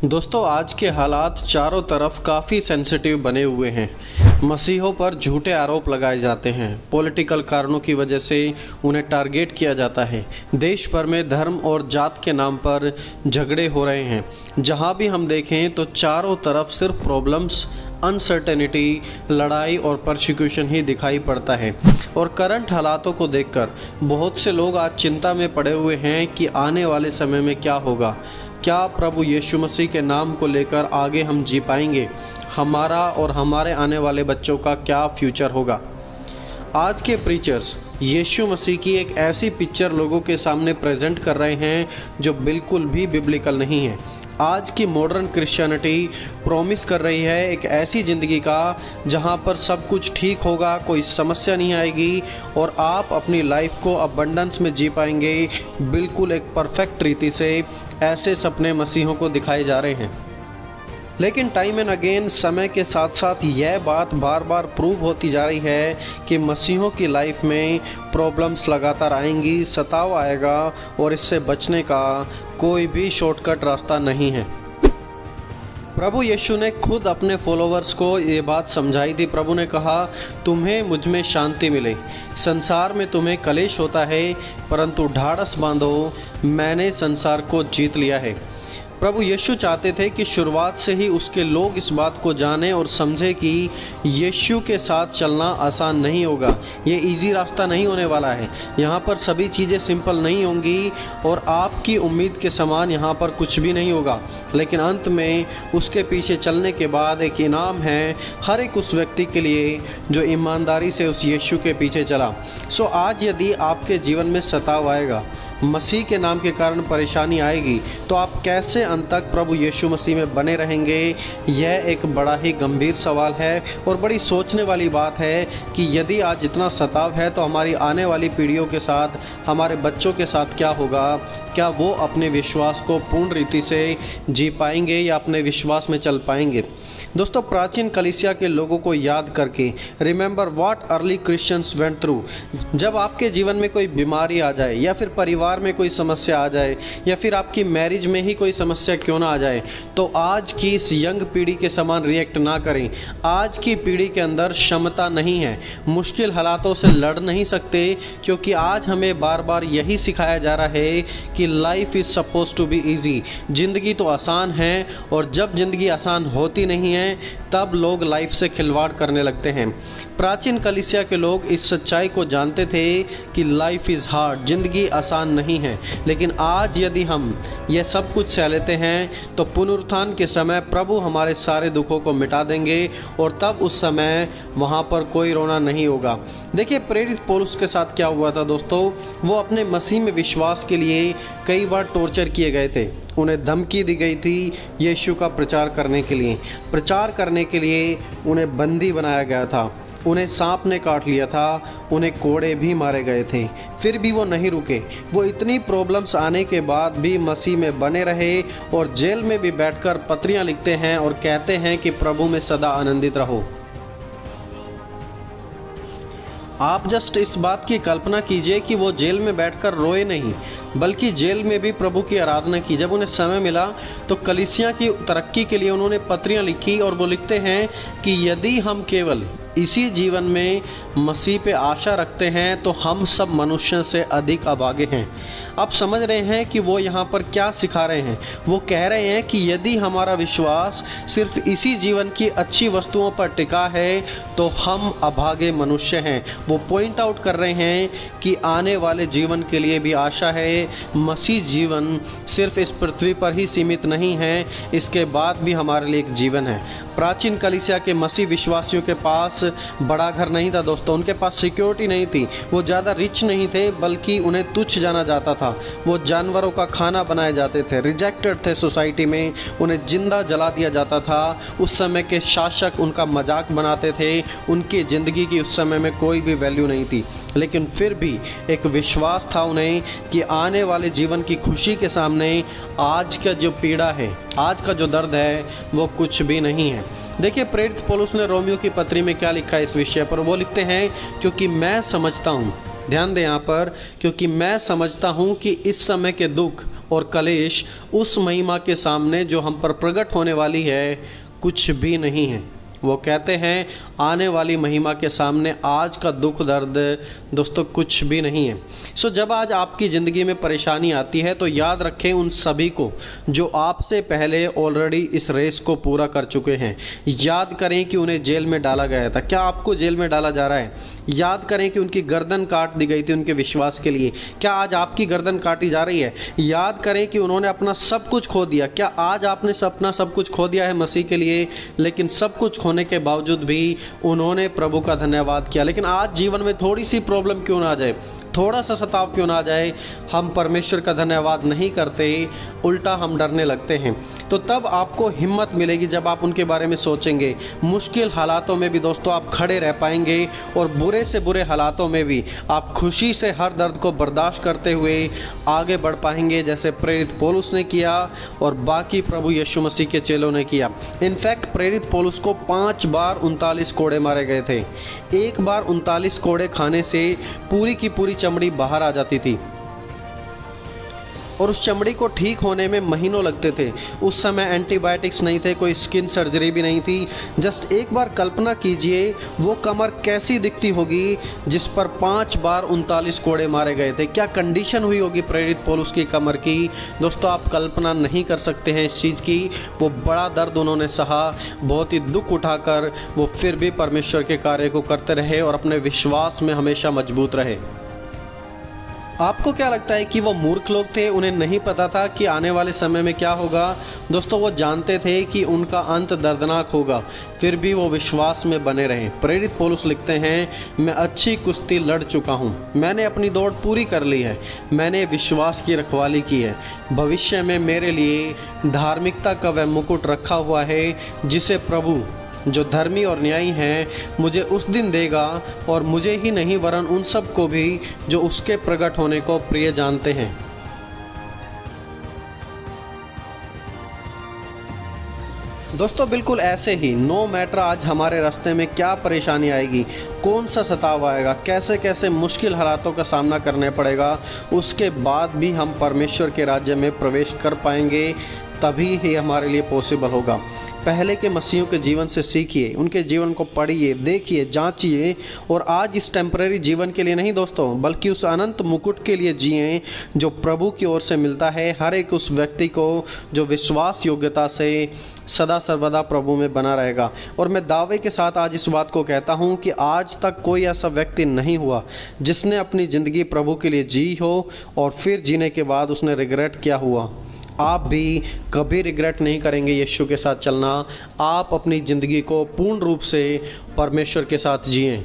दोस्तों, आज के हालात चारों तरफ काफ़ी सेंसिटिव बने हुए हैं। मसीहों पर झूठे आरोप लगाए जाते हैं। पॉलिटिकल कारणों की वजह से उन्हें टारगेट किया जाता है। देश भर में धर्म और जात के नाम पर झगड़े हो रहे हैं। जहां भी हम देखें तो चारों तरफ सिर्फ प्रॉब्लम्स, अनसर्टेनिटी, लड़ाई और परसिक्यूशन ही दिखाई पड़ता है। और करंट हालातों को देखकर बहुत से लोग आज चिंता में पड़े हुए हैं कि आने वाले समय में क्या होगा। क्या प्रभु यीशु मसीह के नाम को लेकर आगे हम जी पाएंगे? हमारा और हमारे आने वाले बच्चों का क्या फ्यूचर होगा? आज के प्रीचर्स यीशु मसीह की एक ऐसी पिक्चर लोगों के सामने प्रेजेंट कर रहे हैं जो बिल्कुल भी बिब्लिकल नहीं है। आज की मॉडर्न क्रिश्चियनिटी प्रॉमिस कर रही है एक ऐसी ज़िंदगी का जहां पर सब कुछ ठीक होगा, कोई समस्या नहीं आएगी और आप अपनी लाइफ को अबंडेंस में जी पाएंगे, बिल्कुल एक परफेक्ट रीति से। ऐसे सपने मसीहों को दिखाए जा रहे हैं। लेकिन टाइम एंड अगेन समय के साथ साथ यह बात बार बार प्रूव होती जा रही है कि मसीहों की लाइफ में प्रॉब्लम्स लगातार आएंगी, सताव आएगा और इससे बचने का कोई भी शॉर्टकट रास्ता नहीं है। प्रभु यीशु ने खुद अपने फॉलोअर्स को ये बात समझाई थी। प्रभु ने कहा, तुम्हें मुझ में शांति मिले, संसार में तुम्हें कलेश होता है, परंतु ढाढ़स बांधो, मैंने संसार को जीत लिया है। प्रभु यीशु चाहते थे कि शुरुआत से ही उसके लोग इस बात को जानें और समझें कि यीशु के साथ चलना आसान नहीं होगा। ये इजी रास्ता नहीं होने वाला है। यहाँ पर सभी चीज़ें सिंपल नहीं होंगी और आपकी उम्मीद के समान यहाँ पर कुछ भी नहीं होगा। लेकिन अंत में उसके पीछे चलने के बाद एक इनाम है हर एक उस व्यक्ति के लिए जो ईमानदारी से उस यीशु के पीछे चला। सो आज यदि आपके जीवन में सताव आएगा, मसीह के नाम के कारण परेशानी आएगी, तो आप कैसे अंत तक प्रभु यीशु मसीह में बने रहेंगे? यह एक बड़ा ही गंभीर सवाल है और बड़ी सोचने वाली बात है कि यदि आज इतना सताव है तो हमारी आने वाली पीढ़ियों के साथ, हमारे बच्चों के साथ क्या होगा? क्या वो अपने विश्वास को पूर्ण रीति से जी पाएंगे या अपने विश्वास में चल पाएंगे? दोस्तों, प्राचीन कलीसिया के लोगों को याद करके remember what early Christians went through. जब आपके जीवन में कोई बीमारी आ जाए या फिर परिवार में कोई समस्या आ जाए या फिर आपकी मैरिज में ही कोई समस्या क्यों ना आ जाए, तो आज की इस यंग पीढ़ी के समान रिएक्ट ना करें। आज की पीढ़ी के अंदर क्षमता नहीं है, मुश्किल हालातों से लड़ नहीं सकते, क्योंकि आज हमें बार बार यही सिखाया जा रहा है कि life is suppose to be easy. ज़िंदगी तो आसान है और जब ज़िंदगी आसान होती नहीं है तब लोग लाइफ से खिलवाड़ करने लगते हैं। प्राचीन कलीसिया के लोग इस सच्चाई को जानते थे कि लाइफ इज़ हार्ड, ज़िंदगी आसान नहीं है। लेकिन आज यदि हम ये सब कुछ सह लेते हैं तो पुनरुत्थान के समय प्रभु हमारे सारे दुखों को मिटा देंगे और तब उस समय वहाँ पर कोई रोना नहीं होगा। देखिए, प्रेरित पौलुस के साथ क्या हुआ था दोस्तों। वो अपने मसीह में विश्वास के लिए कई बार टॉर्चर किए गए थे। उन्हें धमकी दी गई थी यीशु का प्रचार करने के लिए उन्हें बंदी बनाया गया था। उन्हें सांप ने काट लिया था, उन्हें कोड़े भी मारे गए थे, फिर भी वो नहीं रुके। वो इतनी प्रॉब्लम्स आने के बाद भी मसीह में बने रहे और जेल में भी बैठकर पत्रियां लिखते हैं और कहते हैं कि प्रभु में सदा आनंदित रहो। आप जस्ट इस बात की कल्पना कीजिए कि वो जेल में बैठकर रोए नहीं, बल्कि जेल में भी प्रभु की आराधना की। जब उन्हें समय मिला तो कलीसिया की तरक्की के लिए उन्होंने पत्रियां लिखी और वो लिखते हैं कि यदि हम केवल इसी जीवन में मसीह पे आशा रखते हैं तो हम सब मनुष्यों से अधिक अभागे हैं। आप समझ रहे हैं कि वो यहाँ पर क्या सिखा रहे हैं। वो कह रहे हैं कि यदि हमारा विश्वास सिर्फ इसी जीवन की अच्छी वस्तुओं पर टिका है तो हम अभागे मनुष्य हैं। वो पॉइंट आउट कर रहे हैं कि आने वाले जीवन के लिए भी आशा है। मसीह जीवन सिर्फ इस पृथ्वी पर ही सीमित नहीं है, इसके बाद भी हमारे लिए एक जीवन है। प्राचीन कलीसिया के मसीह विश्वासियों के पास बड़ा घर नहीं था दोस्तों, उनके पास सिक्योरिटी नहीं थी, वो ज़्यादा रिच नहीं थे, बल्कि उन्हें तुच्छ जाना जाता था। वो जानवरों का खाना बनाए जाते थे, रिजेक्टेड थे सोसाइटी में, उन्हें जिंदा जला दिया जाता था। उस समय के शासक उनका मजाक बनाते थे, उनकी ज़िंदगी की उस समय में कोई भी वैल्यू नहीं थी। लेकिन फिर भी एक विश्वास था उन्हें कि आने वाले जीवन की खुशी के सामने आज का जो पीड़ा है, आज का जो दर्द है, वो कुछ भी नहीं है। देखिए, प्रेरित पौलुस ने रोमियो की पत्री में क्या लिखा है इस विषय पर। वो लिखते हैं, क्योंकि मैं समझता हूँ, ध्यान दें यहाँ पर, क्योंकि मैं समझता हूँ कि इस समय के दुख और कलेश उस महिमा के सामने जो हम पर प्रकट होने वाली है कुछ भी नहीं है। वो कहते हैं आने वाली महिमा के सामने आज का दुख दर्द दोस्तों कुछ भी नहीं है। सो जब आज आपकी ज़िंदगी में परेशानी आती है तो याद रखें उन सभी को जो आपसे पहले ऑलरेडी इस रेस को पूरा कर चुके हैं। याद करें कि उन्हें जेल में डाला गया था। क्या आपको जेल में डाला जा रहा है? याद करें कि उनकी गर्दन काट दी गई थी उनके विश्वास के लिए। क्या आज आपकी गर्दन काटी जा रही है? याद करें कि उन्होंने अपना सब कुछ खो दिया। क्या आज आपने अपना सब कुछ खो दिया है मसीह के लिए? लेकिन सब कुछ होने के बावजूद भी उन्होंने प्रभु का धन्यवाद किया। लेकिन आज जीवन में थोड़ी सी प्रॉब्लम क्यों ना आ जाए, थोड़ा सा सताव क्यों ना आ जाए, हम परमेश्वर का धन्यवाद नहीं करते, उल्टा हम डरने लगते हैं। तो तब आपको हिम्मत मिलेगी जब आप उनके बारे में सोचेंगे। मुश्किल हालातों में भी दोस्तों आप खड़े रह पाएंगे और बुरे से बुरे हालातों में भी आप खुशी से हर दर्द को बर्दाश्त करते हुए आगे बढ़ पाएंगे, जैसे प्रेरित पौलुस ने किया और बाकी प्रभु यीशु मसीह के चेलों ने किया। इनफैक्ट प्रेरित पौलुस को 5 बार 39 कोड़े मारे गए थे। एक बार 39 कोड़े खाने से पूरी की पूरी चमड़ी बाहर आ जाती थी और उस चमड़ी को ठीक होने में महीनों लगते थे। उस समय एंटीबायोटिक्स नहीं थे, कोई स्किन सर्जरी भी नहीं थी। जस्ट एक बार कल्पना कीजिए वो कमर कैसी दिखती होगी जिस पर 5 बार 39 कोड़े मारे गए थे। क्या कंडीशन हुई होगी प्रेरित पौलुस की कमर की? दोस्तों आप कल्पना नहीं कर सकते हैं इस चीज़ की। वो बड़ा दर्द उन्होंने सहा, बहुत ही दुख उठाकर वो फिर भी परमेश्वर के कार्य को करते रहे और अपने विश्वास में हमेशा मजबूत रहे। आपको क्या लगता है कि वो मूर्ख लोग थे, उन्हें नहीं पता था कि आने वाले समय में क्या होगा? दोस्तों वो जानते थे कि उनका अंत दर्दनाक होगा, फिर भी वो विश्वास में बने रहे। प्रेरित पौलुस लिखते हैं, मैं अच्छी कुश्ती लड़ चुका हूँ, मैंने अपनी दौड़ पूरी कर ली है, मैंने विश्वास की रखवाली की है। भविष्य में मेरे लिए धार्मिकता का वह मुकुट रखा हुआ है जिसे प्रभु जो धर्मी और न्यायी हैं मुझे उस दिन देगा, और मुझे ही नहीं वरन उन सब को भी जो उसके प्रकट होने को प्रिय जानते हैं। दोस्तों बिल्कुल ऐसे ही नो मैटर आज हमारे रास्ते में क्या परेशानी आएगी, कौन सा सताव आएगा, कैसे कैसे मुश्किल हालातों का सामना करने पड़ेगा, उसके बाद भी हम परमेश्वर के राज्य में प्रवेश कर पाएंगे। तभी ही हमारे लिए पॉसिबल होगा। पहले के मसीहों के जीवन से सीखिए, उनके जीवन को पढ़िए, देखिए, जांचिए और आज इस टेम्परेरी जीवन के लिए नहीं दोस्तों, बल्कि उस अनंत मुकुट के लिए जिएं जो प्रभु की ओर से मिलता है हर एक उस व्यक्ति को जो विश्वास योग्यता से सदा सर्वदा प्रभु में बना रहेगा। और मैं दावे के साथ आज इस बात को कहता हूँ कि आज तक कोई ऐसा व्यक्ति नहीं हुआ जिसने अपनी ज़िंदगी प्रभु के लिए जी हो और फिर जीने के बाद उसने रिग्रेट किया हुआ। आप भी कभी रिग्रेट नहीं करेंगे यीशु के साथ चलना। आप अपनी ज़िंदगी को पूर्ण रूप से परमेश्वर के साथ जिएं।